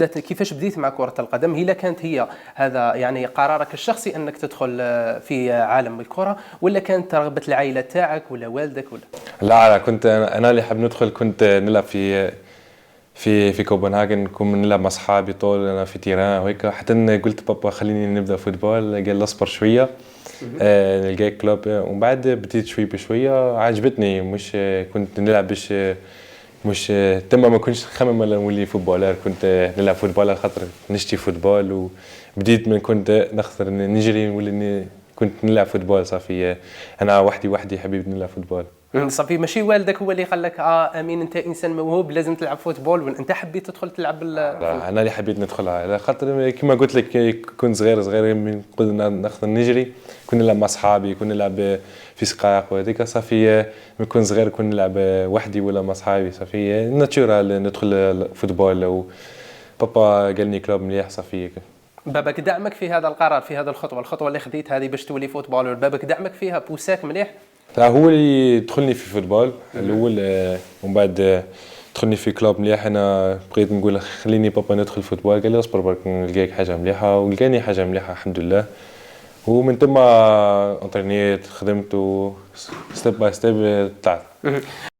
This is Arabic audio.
كيفاش بديت مع كرة القدم؟ هل كانت هي هذا يعني قرارك الشخصي أنك تدخل في عالم الكرة، ولا كانت رغبة العائلة تاعك ولا والدك ولا؟ لا كنت انا اللي حاب ندخل. كنت نلعب في كوبنهاجن. كنا نلعب مع اصحابي طول انا في تيران وهيك. حتى قلت بابا خليني نبدا فوتبول، قال اصبر شويه نلقى كلوب. ومن بعد بديت شوي بشويه عجبتني. مش كنت نلعب مش تما ما كنتش نخمم ولا نولي فوتبولر. كنت نلعب فوتبول على خاطر نشتي فوتبول. وبديت من كنت نخسر نجري ولا كنت نلعب فوتبول صافي. انا وحدي حبيت نلعب فوتبول. صافي ماشي والدك هو اللي قال لك امين انت انسان موهوب لازم تلعب فوتبول، ولا انت حبيت تدخل تلعب انا اللي حبيت ندخل على خاطر كما قلت لك كنت صغير من كنا ناخذ نجري. كنا نلعب مع اصحابي، كنا نلعب في سقاق وهذيك صافي. من كنت صغير كنا نلعب وحدي ولا مع اصحابي صافي ناتشورال ندخل فوتبول. بابا قال لي كلوب مليح صافي. باباك دعمك في هذا القرار، في هذه الخطوه اللي خديت هذه باش تولي فوتبولر؟ باباك دعمك فيها، بوساك مليح؟ لا هو اللي دخلني في فوتبول الاول. ومن بعد دخلني في كلوب مليح. انا بغيت نقول خليني بابا ندخل فوتبول، قال لي اصبر برك نلقاك حاجه مليحه. ولقاني حاجه مليحه الحمد لله. ومن ثم انطرينيت خدمت ستيب باي ستيب طلعت.